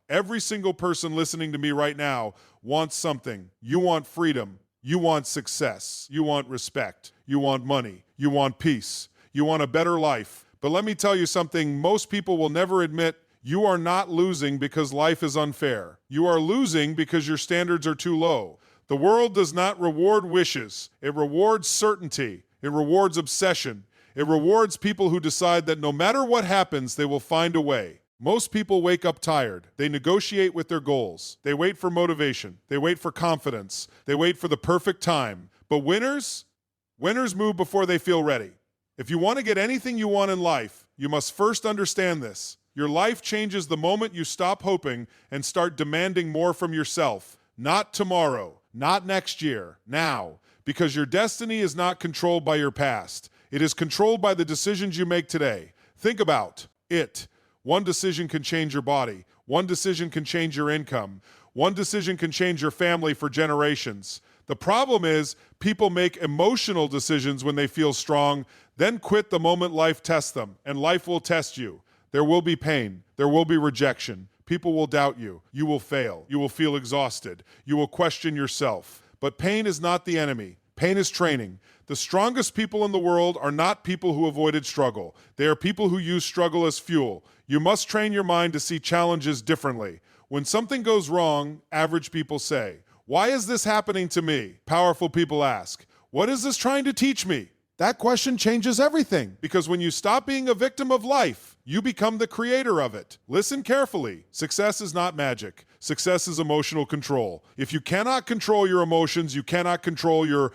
Every single person listening to me right now wants something. You want freedom. You want success. You want respect. You want money. You want peace. You want a better life. But let me tell you something most people will never admit. You are not losing because life is unfair. You are losing because your standards are too low. The world does not reward wishes. It rewards certainty. It rewards obsession. It rewards people who decide that no matter what happens, they will find a way. Most people wake up tired. They negotiate with their goals. They wait for motivation. They wait for confidence. They wait for the perfect time. But winners move before they feel ready. If you want to get anything you want in life, you must first understand this. Your life changes the moment you stop hoping and start demanding more from yourself. Not tomorrow, not next year, now. Because your destiny is not controlled by your past. It is controlled by the decisions you make today. Think about it. One decision can change your body. One decision can change your income. One decision can change your family for generations. The problem is people make emotional decisions when they feel strong, then quit the moment life tests them, and life will test you. There will be pain. There will be rejection. People will doubt you. You will fail. You will feel exhausted. You will question yourself. But pain is not the enemy. Pain is training. The strongest people in the world are not people who avoided struggle. They are people who use struggle as fuel. You must train your mind to see challenges differently. When something goes wrong, average people say, "Why is this happening to me?" Powerful people ask, "What is this trying to teach me?" That question changes everything, because when you stop being a victim of life, you become the creator of it. Listen carefully. Success is not magic. Success is emotional control. If you cannot control your emotions, you cannot control your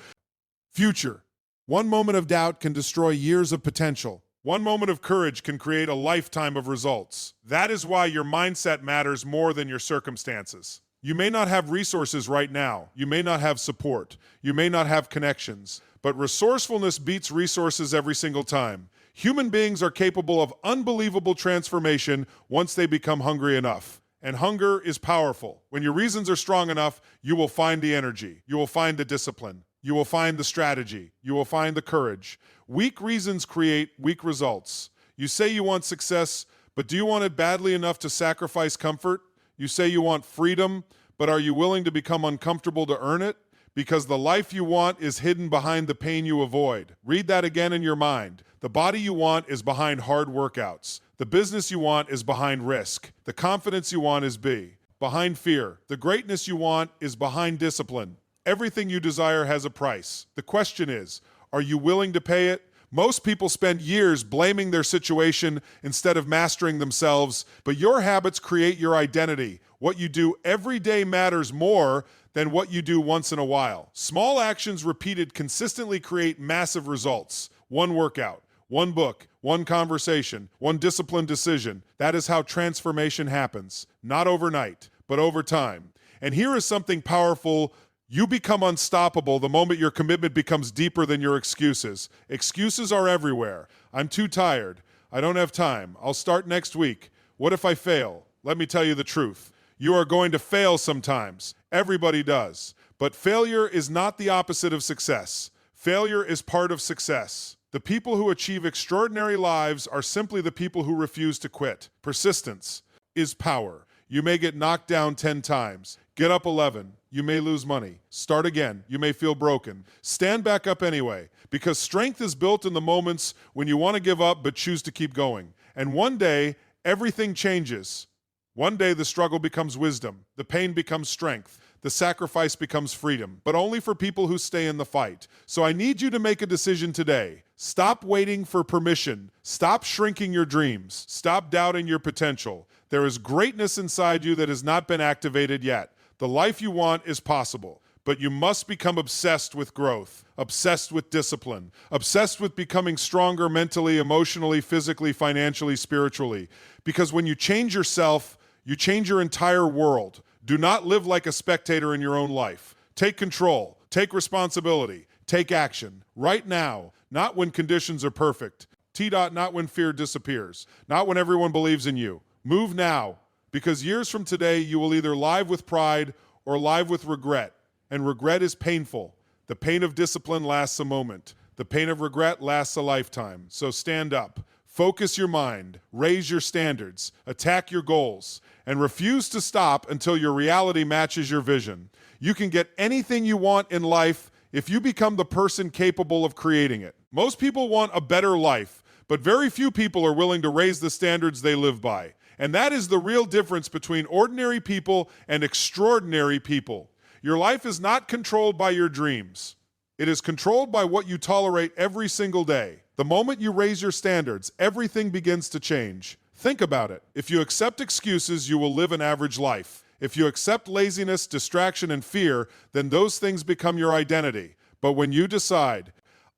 future. One moment of doubt can destroy years of potential. One moment of courage can create a lifetime of results. That is why your mindset matters more than your circumstances. You may not have resources right now. You may not have support. You may not have connections. But resourcefulness beats resources every single time. Human beings are capable of unbelievable transformation once they become hungry enough. And hunger is powerful. When your reasons are strong enough, you will find the energy. You will find the discipline. You will find the strategy. You will find the courage. Weak reasons create weak results. You say you want success, but do you want it badly enough to sacrifice comfort? You say you want freedom, but are you willing to become uncomfortable to earn it? Because the life you want is hidden behind the pain you avoid. Read that again in your mind. The body you want is behind hard workouts. The business you want is behind risk. The confidence you want is behind fear. The greatness you want is behind discipline. Everything you desire has a price. The question is, are you willing to pay it? Most people spend years blaming their situation instead of mastering themselves, but your habits create your identity. What you do every day matters more than what you do once in a while. Small actions repeated consistently create massive results. One workout, one book, one conversation, one disciplined decision. That is how transformation happens. Not overnight, but over time. And here is something powerful. You become unstoppable the moment your commitment becomes deeper than your excuses. Excuses are everywhere. I'm too tired. I don't have time. I'll start next week. What if I fail? Let me tell you the truth. You are going to fail sometimes. Everybody does. But failure is not the opposite of success. Failure is part of success. The people who achieve extraordinary lives are simply the people who refuse to quit. Persistence is power. You may get knocked down 10 times. Get up 11. You may lose money. Start again. You may feel broken. Stand back up anyway, because strength is built in the moments when you want to give up but choose to keep going. And one day, everything changes. One day, the struggle becomes wisdom. The pain becomes strength. The sacrifice becomes freedom, but only for people who stay in the fight. So I need you to make a decision today. Stop waiting for permission. Stop shrinking your dreams. Stop doubting your potential. There is greatness inside you that has not been activated yet. The life you want is possible, but you must become obsessed with growth, obsessed with discipline, obsessed with becoming stronger mentally, emotionally, physically, financially, spiritually. Because when you change yourself, you change your entire world. Do not live like a spectator in your own life. Take control, take responsibility, take action. Right now, not when conditions are perfect. Not when fear disappears, not when everyone believes in you. Move now, because years from today, you will either live with pride or live with regret. And regret is painful. The pain of discipline lasts a moment. The pain of regret lasts a lifetime. So stand up. Focus your mind, raise your standards, attack your goals, and refuse to stop until your reality matches your vision. You can get anything you want in life if you become the person capable of creating it. Most people want a better life, but very few people are willing to raise the standards they live by. And that is the real difference between ordinary people and extraordinary people. Your life is not controlled by your dreams. It is controlled by what you tolerate every single day. The moment you raise your standards, everything begins to change. Think about it. If you accept excuses, you will live an average life. If you accept laziness, distraction, and fear, then those things become your identity. But when you decide,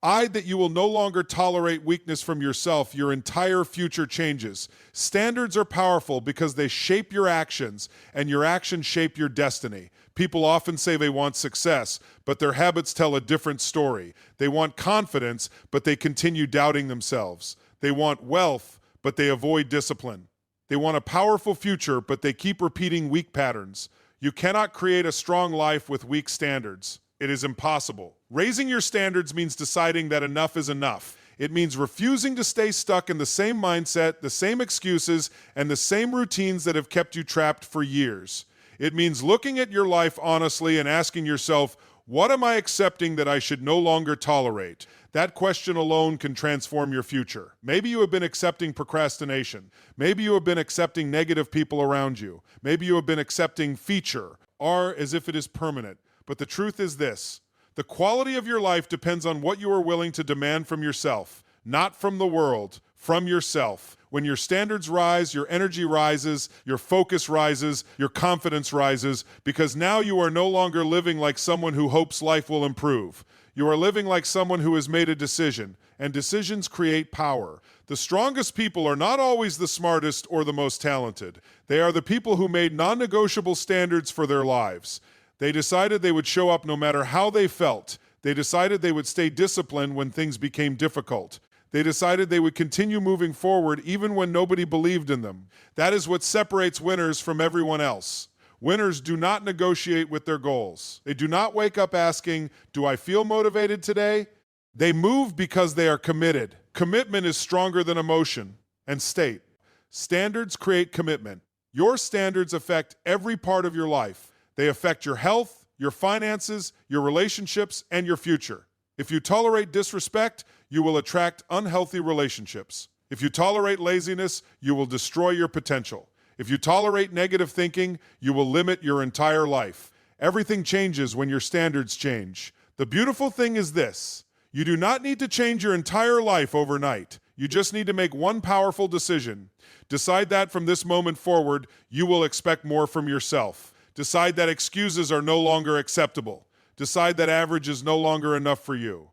that you will no longer tolerate weakness from yourself, your entire future changes. Standards are powerful because they shape your actions, and your actions shape your destiny. People often say they want success, but their habits tell a different story. They want confidence, but they continue doubting themselves. They want wealth, but they avoid discipline. They want a powerful future, but they keep repeating weak patterns. You cannot create a strong life with weak standards. It is impossible. Raising your standards means deciding that enough is enough. It means refusing to stay stuck in the same mindset, the same excuses, and the same routines that have kept you trapped for years. It means looking at your life honestly and asking yourself, what am I accepting that I should no longer tolerate? That question alone can transform your future. Maybe you have been accepting procrastination. Maybe you have been accepting negative people around you. Maybe you have been accepting feature, or as if it is permanent. But the truth is this: the quality of your life depends on what you are willing to demand from yourself, not from the world, from yourself. When your standards rise, your energy rises, your focus rises, your confidence rises, because now you are no longer living like someone who hopes life will improve. You are living like someone who has made a decision, and decisions create power. The strongest people are not always the smartest or the most talented. They are the people who made non-negotiable standards for their lives. They decided they would show up no matter how they felt. They decided they would stay disciplined when things became difficult. They decided they would continue moving forward even when nobody believed in them. That is what separates winners from everyone else. Winners do not negotiate with their goals. They do not wake up asking, do I feel motivated today? They move because they are committed. Commitment is stronger than emotion and state. Standards create commitment. Your standards affect every part of your life. They affect your health, your finances, your relationships, and your future. If you tolerate disrespect, you will attract unhealthy relationships. If you tolerate laziness, you will destroy your potential. If you tolerate negative thinking, you will limit your entire life. Everything changes when your standards change. The beautiful thing is this: you do not need to change your entire life overnight. You just need to make one powerful decision. Decide that from this moment forward, you will expect more from yourself. Decide that excuses are no longer acceptable. Decide that average is no longer enough for you.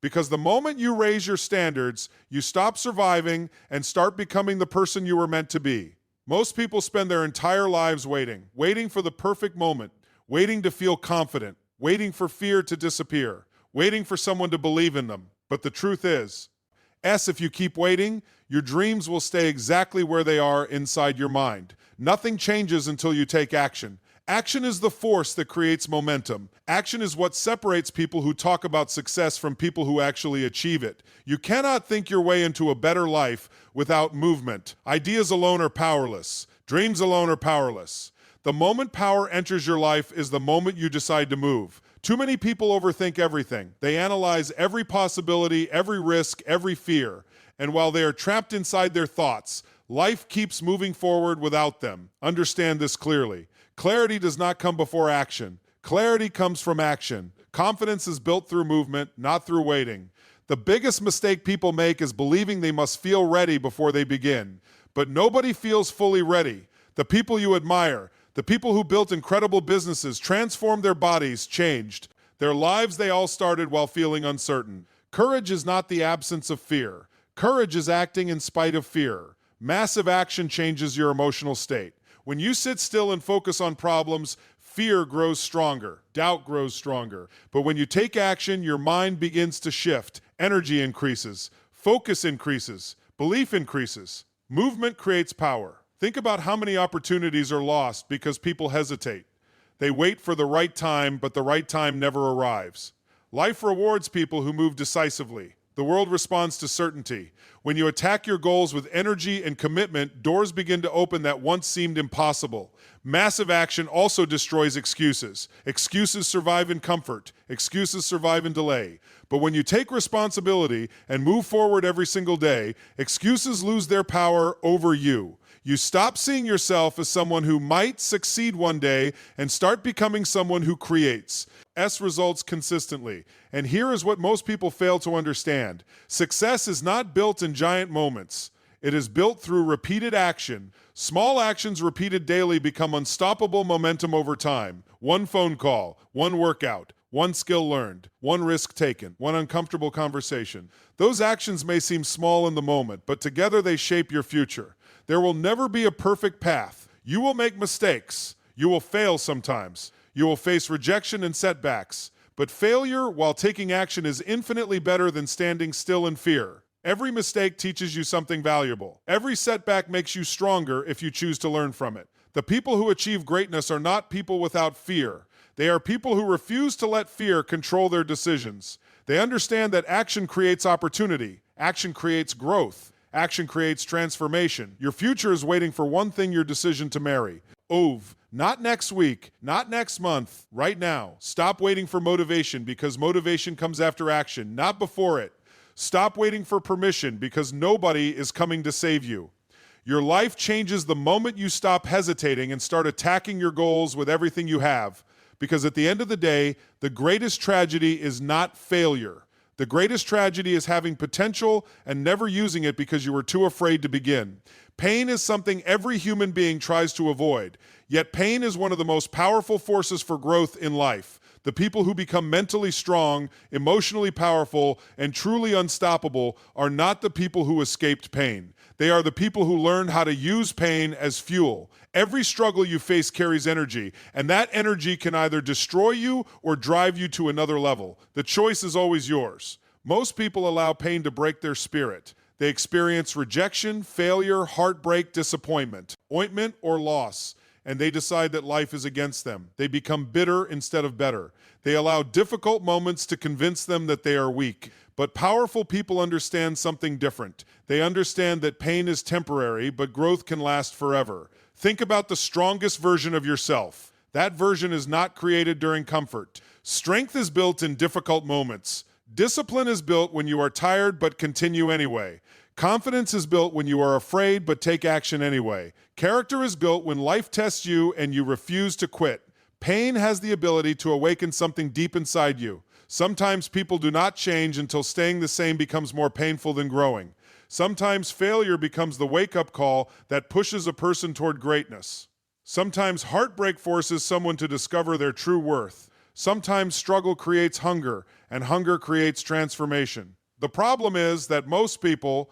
Because the moment you raise your standards, you stop surviving and start becoming the person you were meant to be. Most people spend their entire lives waiting for the perfect moment, waiting to feel confident, waiting for fear to disappear, waiting for someone to believe in them. But the truth is, if you keep waiting, your dreams will stay exactly where they are inside your mind. Nothing changes until you take action. Action is the force that creates momentum. Action is what separates people who talk about success from people who actually achieve it. You cannot think your way into a better life without movement. Ideas alone are powerless. Dreams alone are powerless. The moment power enters your life is the moment you decide to move. Too many people overthink everything. They analyze every possibility, every risk, every fear. And while they are trapped inside their thoughts, life keeps moving forward without them. Understand this clearly. Clarity does not come before action. Clarity comes from action. Confidence is built through movement, not through waiting. The biggest mistake people make is believing they must feel ready before they begin. But nobody feels fully ready. The people you admire, the people who built incredible businesses, transformed their bodies, changed their lives, they all started while feeling uncertain. Courage is not the absence of fear. Courage is acting in spite of fear. Massive action changes your emotional state. When you sit still and focus on problems, fear grows stronger, doubt grows stronger. But when you take action, your mind begins to shift. Energy increases, focus increases, belief increases. Movement creates power. Think about how many opportunities are lost because people hesitate. They wait for the right time, but the right time never arrives. Life rewards people who move decisively, The world responds to certainty. When you attack your goals with energy and commitment, doors begin to open that once seemed impossible. Massive action also destroys excuses. Excuses survive in comfort. Excuses survive in delay. But when you take responsibility and move forward every single day, excuses lose their power over you. You stop seeing yourself as someone who might succeed one day and start becoming someone who creates. Results consistently. And here is what most people fail to understand. Success is not built in giant moments. It is built through repeated action. Small actions repeated daily become unstoppable momentum over time. One phone call, one workout, one skill learned, one risk taken, one uncomfortable conversation. Those actions may seem small in the moment, but together they shape your future. There will never be a perfect path. You will make mistakes. You will fail sometimes. You will face rejection and setbacks. But failure, while taking action, is infinitely better than standing still in fear. Every mistake teaches you something valuable. Every setback makes you stronger if you choose to learn from it. The people who achieve greatness are not people without fear. They are people who refuse to let fear control their decisions. They understand that action creates opportunity. Action creates growth. Action creates transformation. Your future is waiting for one thing: your decision to marry. Not next week, not next month, right now. Stop waiting for motivation, because motivation comes after action, not before it. Stop waiting for permission, because nobody is coming to save you. Your life changes the moment you stop hesitating and start attacking your goals with everything you have. Because at the end of the day, the greatest tragedy is not failure. The greatest tragedy is having potential and never using it because you were too afraid to begin. Pain is something every human being tries to avoid. Yet pain is one of the most powerful forces for growth in life. The people who become mentally strong, emotionally powerful, and truly unstoppable are not the people who escaped pain. They are the people who learned how to use pain as fuel. Every struggle you face carries energy, and that energy can either destroy you or drive you to another level. The choice is always yours. Most people allow pain to break their spirit. They experience rejection, failure, heartbreak, disappointment, ointment, or loss, and they decide that life is against them. They become bitter instead of better. They allow difficult moments to convince them that they are weak. But powerful people understand something different. They understand that pain is temporary, but growth can last forever. Think about the strongest version of yourself. That version is not created during comfort. Strength is built in difficult moments. Discipline is built when you are tired but continue anyway. Confidence is built when you are afraid but take action anyway. Character is built when life tests you and you refuse to quit. Pain has the ability to awaken something deep inside you. Sometimes people do not change until staying the same becomes more painful than growing. Sometimes failure becomes the wake-up call that pushes a person toward greatness. Sometimes heartbreak forces someone to discover their true worth. Sometimes struggle creates hunger, and hunger creates transformation. The problem is that most people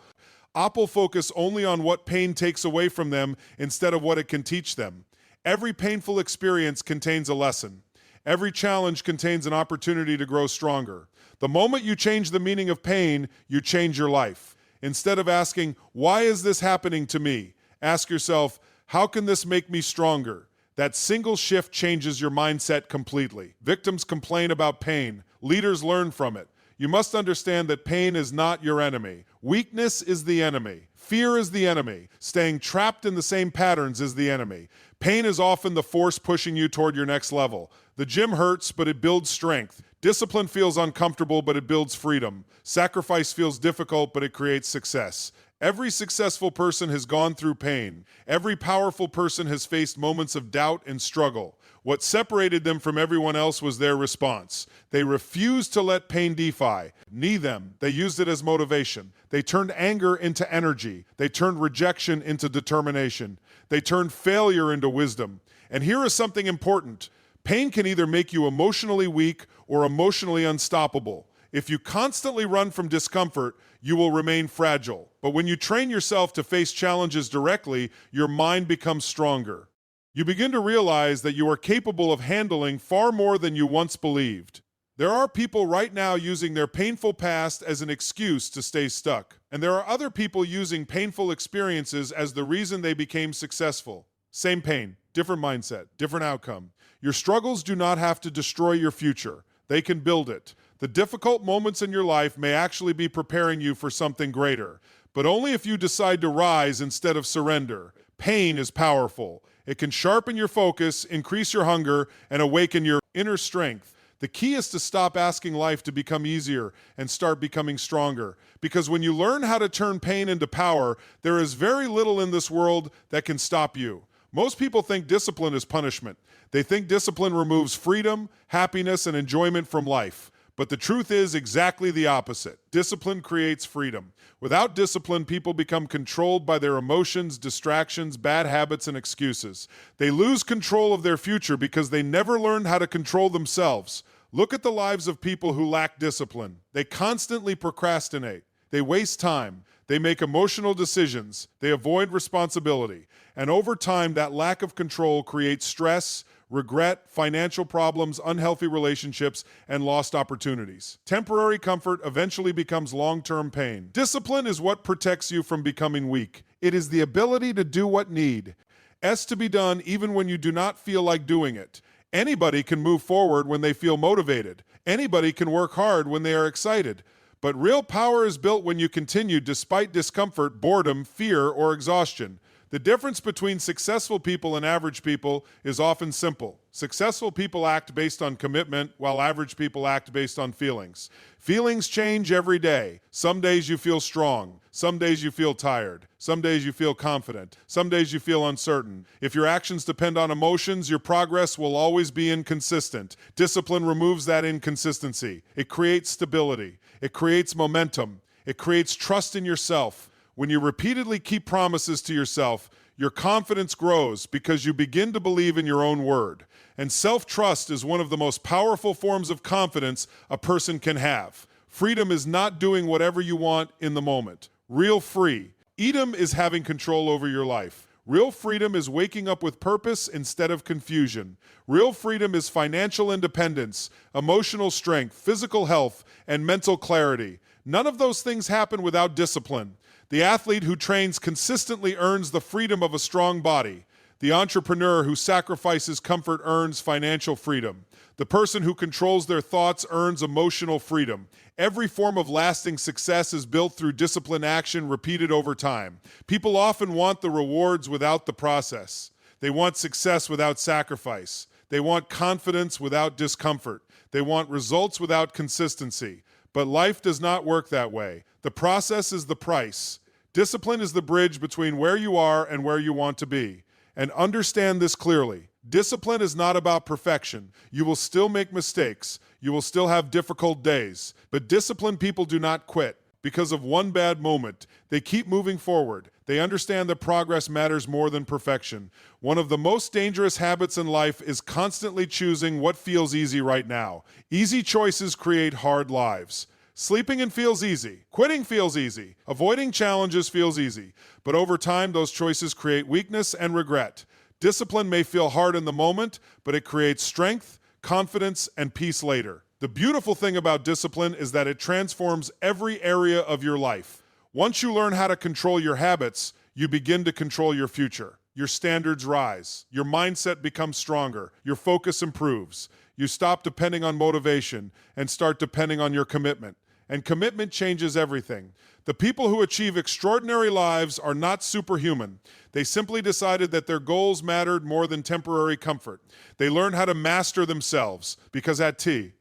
focus only on what pain takes away from them instead of what it can teach them. Every painful experience contains a lesson. Every challenge contains an opportunity to grow stronger. The moment you change the meaning of pain, you change your life. Instead of asking, "Why is this happening to me?" ask yourself, "How can this make me stronger?" That single shift changes your mindset completely. Victims complain about pain. Leaders learn from it. You must understand that pain is not your enemy. Weakness is the enemy. Fear is the enemy. Staying trapped in the same patterns is the enemy. Pain is often the force pushing you toward your next level. The gym hurts, but it builds strength. Discipline feels uncomfortable, but it builds freedom. Sacrifice feels difficult, but it creates success. Every successful person has gone through pain. Every powerful person has faced moments of doubt and struggle. What separated them from everyone else was their response. They refused to let pain define them. They used it as motivation. They turned anger into energy. They turned rejection into determination. They turned failure into wisdom. And here is something important. Pain can either make you emotionally weak or emotionally unstoppable. If you constantly run from discomfort, you will remain fragile. But when you train yourself to face challenges directly, your mind becomes stronger. You begin to realize that you are capable of handling far more than you once believed. There are people right now using their painful past as an excuse to stay stuck. And there are other people using painful experiences as the reason they became successful. Same pain, different mindset, different outcome. Your struggles do not have to destroy your future. They can build it. The difficult moments in your life may actually be preparing you for something greater, but only if you decide to rise instead of surrender. Pain is powerful. It can sharpen your focus, increase your hunger, and awaken your inner strength. The key is to stop asking life to become easier and start becoming stronger. Because when you learn how to turn pain into power, there is very little in this world that can stop you. Most people think discipline is punishment. They think discipline removes freedom, happiness, and enjoyment from life. But the truth is exactly the opposite. Discipline creates freedom. Without discipline, people become controlled by their emotions, distractions, bad habits, and excuses. They lose control of their future because they never learned how to control themselves. Look at the lives of people who lack discipline. They constantly procrastinate. They waste time. They make emotional decisions. They avoid responsibility. And over time, that lack of control creates stress, regret, financial problems, unhealthy relationships, and lost opportunities. Temporary comfort eventually becomes long-term pain. Discipline is what protects you from becoming weak. It is the ability to do what needs to be done even when you do not feel like doing it. Anybody can move forward when they feel motivated. Anybody can work hard when they are excited. But real power is built when you continue despite discomfort, boredom, fear, or exhaustion. The difference between successful people and average people is often simple. Successful people act based on commitment, while average people act based on feelings. Feelings change every day. Some days you feel strong. Some days you feel tired. Some days you feel confident. Some days you feel uncertain. If your actions depend on emotions, your progress will always be inconsistent. Discipline removes that inconsistency. It creates stability. It creates momentum. It creates trust in yourself. When you repeatedly keep promises to yourself, your confidence grows because you begin to believe in your own word. And self-trust is one of the most powerful forms of confidence a person can have. Freedom is not doing whatever you want in the moment. Real freedom is having control over your life. Real freedom is waking up with purpose instead of confusion. Real freedom is financial independence, emotional strength, physical health, and mental clarity. None of those things happen without discipline. The athlete who trains consistently earns the freedom of a strong body. The entrepreneur who sacrifices comfort earns financial freedom. The person who controls their thoughts earns emotional freedom. Every form of lasting success is built through disciplined action repeated over time. People often want the rewards without the process. They want success without sacrifice. They want confidence without discomfort. They want results without consistency. But life does not work that way. The process is the price. Discipline is the bridge between where you are and where you want to be. And understand this clearly. Discipline is not about perfection. You will still make mistakes. You will still have difficult days. But disciplined people do not quit because of one bad moment. They keep moving forward. They understand that progress matters more than perfection. One of the most dangerous habits in life is constantly choosing what feels easy right now. Easy choices create hard lives. Sleeping in feels easy. Quitting feels easy. Avoiding challenges feels easy. But over time, those choices create weakness and regret. Discipline may feel hard in the moment, but it creates strength, confidence, and peace later. The beautiful thing about discipline is that it transforms every area of your life. Once you learn how to control your habits, you begin to control your future. Your standards rise. Your mindset becomes stronger. Your focus improves. You stop depending on motivation and start depending on your commitment. And commitment changes everything. The people who achieve extraordinary lives are not superhuman. They simply decided that their goals mattered more than temporary comfort. They learned how to master themselves because at the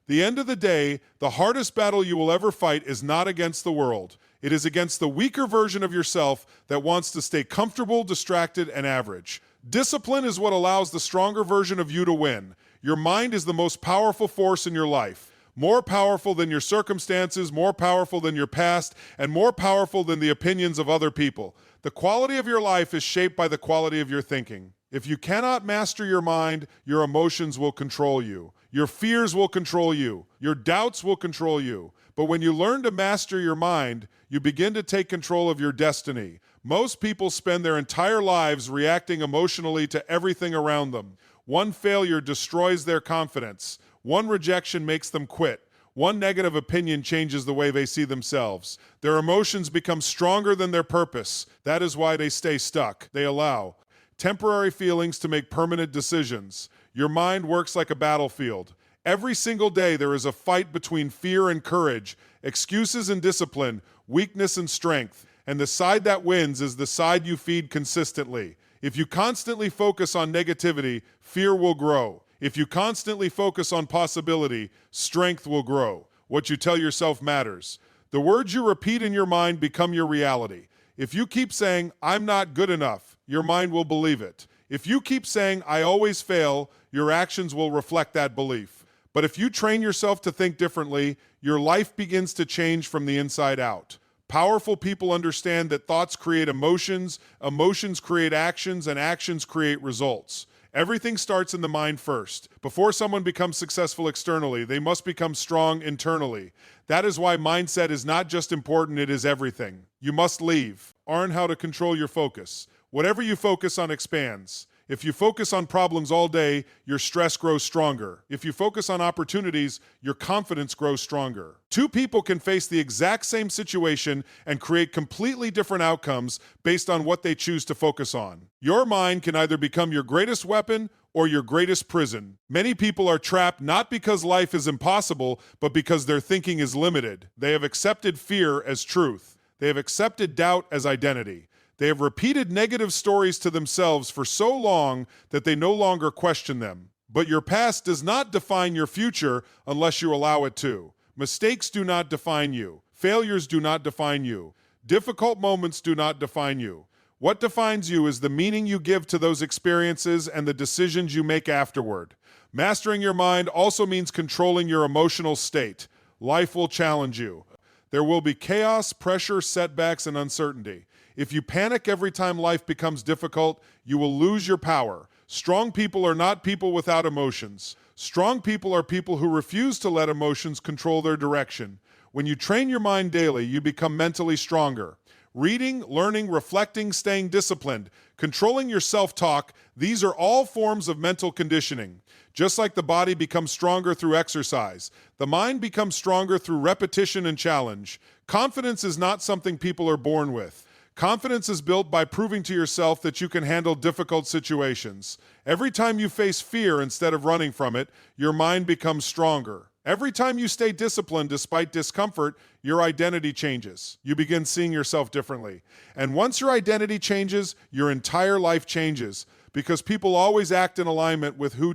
end of the day, the hardest battle you will ever fight is not against the world. It is against the weaker version of yourself that wants to stay comfortable, distracted, and average. Discipline is what allows the stronger version of you to win. Your mind is the most powerful force in your life. More powerful than your circumstances, more powerful than your past, and more powerful than the opinions of other people. The quality of your life is shaped by the quality of your thinking. If you cannot master your mind, your emotions will control you. Your fears will control you. Your doubts will control you. But when you learn to master your mind, you begin to take control of your destiny. Most people spend their entire lives reacting emotionally to everything around them. One failure destroys their confidence. One rejection makes them quit. One negative opinion changes the way they see themselves. Their emotions become stronger than their purpose. That is why they stay stuck. They allow temporary feelings to make permanent decisions. Your mind works like a battlefield. Every single day there is a fight between fear and courage, excuses and discipline, weakness and strength, and the side that wins is the side you feed consistently. If you constantly focus on negativity, fear will grow. If you constantly focus on possibility, strength will grow. What you tell yourself matters. The words you repeat in your mind become your reality. If you keep saying, "I'm not good enough," your mind will believe it. If you keep saying, "I always fail," your actions will reflect that belief. But if you train yourself to think differently, your life begins to change from the inside out. Powerful people understand that thoughts create emotions, emotions create actions, and actions create results. Everything starts in the mind first. Before someone becomes successful externally, they must become strong internally. That is why mindset is not just important, it is everything. You must leave. Learn how to control your focus. Whatever you focus on expands. If you focus on problems all day, your stress grows stronger. If you focus on opportunities, your confidence grows stronger. Two people can face the exact same situation and create completely different outcomes based on what they choose to focus on. Your mind can either become your greatest weapon or your greatest prison. Many people are trapped not because life is impossible, but because their thinking is limited. They have accepted fear as truth. They have accepted doubt as identity. They have repeated negative stories to themselves for so long that they no longer question them. But your past does not define your future unless you allow it to. Mistakes do not define you. Failures do not define you. Difficult moments do not define you. What defines you is the meaning you give to those experiences and the decisions you make afterward. Mastering your mind also means controlling your emotional state. Life will challenge you. There will be chaos, pressure, setbacks, and uncertainty. If you panic every time life becomes difficult, you will lose your power. Strong people are not people without emotions. Strong people are people who refuse to let emotions control their direction. When you train your mind daily, you become mentally stronger. Reading, learning, reflecting, staying disciplined, controlling your self-talk, these are all forms of mental conditioning. Just like the body becomes stronger through exercise, the mind becomes stronger through repetition and challenge. Confidence is not something people are born with. Confidence is built by proving to yourself that you can handle difficult situations. Every time you face fear instead of running from it, your mind becomes stronger. Every time you stay disciplined despite discomfort, your identity changes. You begin seeing yourself differently. And once your identity changes, your entire life changes, because people always act in alignment with who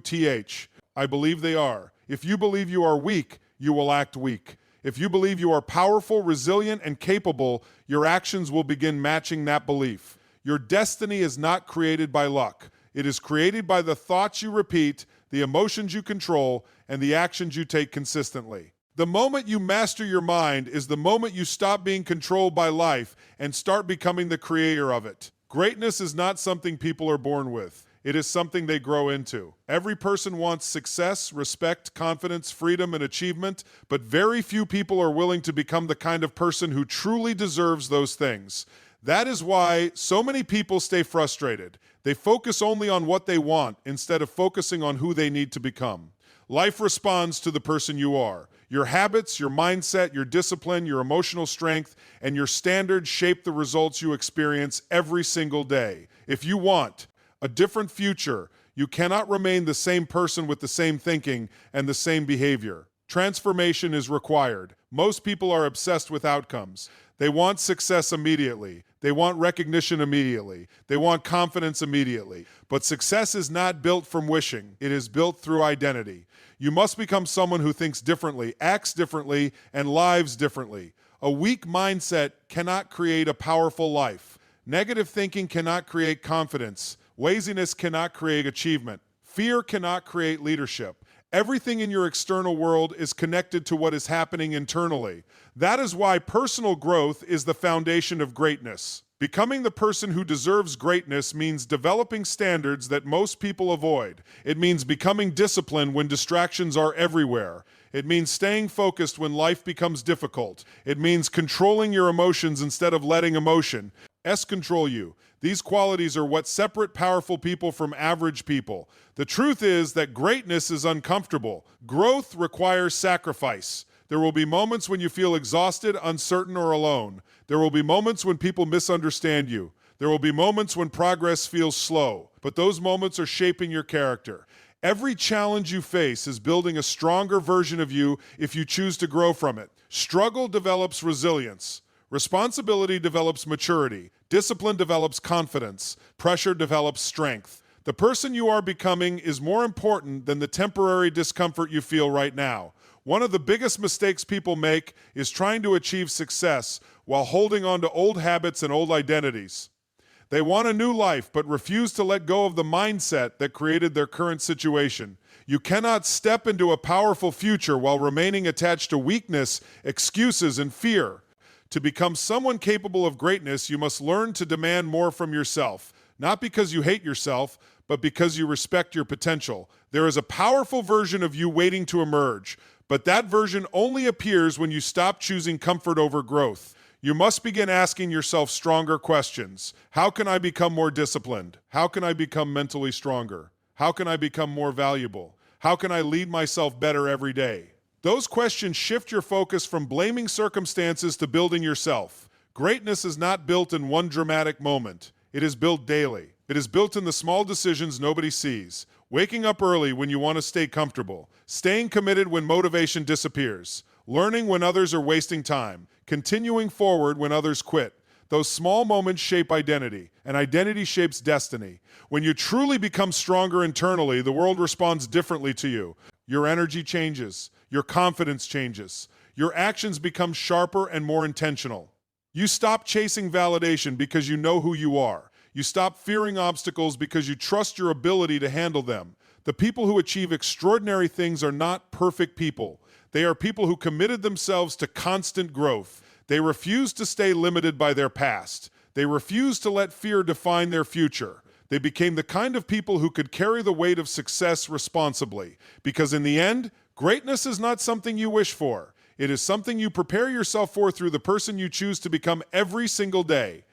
I believe they are. If you believe you are weak, you will act weak. If you believe you are powerful, resilient, and capable, your actions will begin matching that belief. Your destiny is not created by luck. It is created by the thoughts you repeat, the emotions you control, and the actions you take consistently. The moment you master your mind is the moment you stop being controlled by life and start becoming the creator of it. Greatness is not something people are born with. It is something they grow into. Every person wants success, respect, confidence, freedom, and achievement, but very few people are willing to become the kind of person who truly deserves those things. That is why so many people stay frustrated. They focus only on what they want instead of focusing on who they need to become. Life responds to the person you are. Your habits, your mindset, your discipline, your emotional strength, and your standards shape the results you experience every single day. If you want a different future, you cannot remain the same person with the same thinking and the same behavior. Transformation is required. Most people are obsessed with outcomes. They want success immediately. They want recognition immediately. They want confidence immediately. But success is not built from wishing. It is built through identity. You must become someone who thinks differently, acts differently, and lives differently. A weak mindset cannot create a powerful life. Negative thinking cannot create confidence. Laziness cannot create achievement. Fear cannot create leadership. Everything in your external world is connected to what is happening internally. That is why personal growth is the foundation of greatness. Becoming the person who deserves greatness means developing standards that most people avoid. It means becoming disciplined when distractions are everywhere. It means staying focused when life becomes difficult. It means controlling your emotions instead of letting emotion control you. These qualities are what separate powerful people from average people. The truth is that greatness is uncomfortable. Growth requires sacrifice. There will be moments when you feel exhausted, uncertain, or alone. There will be moments when people misunderstand you. There will be moments when progress feels slow. But those moments are shaping your character. Every challenge you face is building a stronger version of you if you choose to grow from it. Struggle develops resilience. Responsibility develops maturity. Discipline develops confidence. Pressure develops strength. The person you are becoming is more important than the temporary discomfort you feel right now. One of the biggest mistakes people make is trying to achieve success while holding on to old habits and old identities. They want a new life but refuse to let go of the mindset that created their current situation. You cannot step into a powerful future while remaining attached to weakness, excuses, and fear. To become someone capable of greatness, you must learn to demand more from yourself, not because you hate yourself, but because you respect your potential. There is a powerful version of you waiting to emerge, but that version only appears when you stop choosing comfort over growth. You must begin asking yourself stronger questions. How can I become more disciplined? How can I become mentally stronger? How can I become more valuable? How can I lead myself better every day? Those questions shift your focus from blaming circumstances to building yourself. Greatness is not built in one dramatic moment. It is built daily. It is built in the small decisions nobody sees. Waking up early when you want to stay comfortable. Staying committed when motivation disappears. Learning when others are wasting time. Continuing forward when others quit. Those small moments shape identity, and identity shapes destiny. When you truly become stronger internally, the world responds differently to you. Your energy changes. Your confidence changes. Your actions become sharper and more intentional. You stop chasing validation because you know who you are. You stop fearing obstacles because you trust your ability to handle them. The people who achieve extraordinary things are not perfect people. They are people who committed themselves to constant growth. They refuse to stay limited by their past. They refuse to let fear define their future. They became the kind of people who could carry the weight of success responsibly. Because in the end, greatness is not something you wish for. It is something you prepare yourself for through the person you choose to become every single day.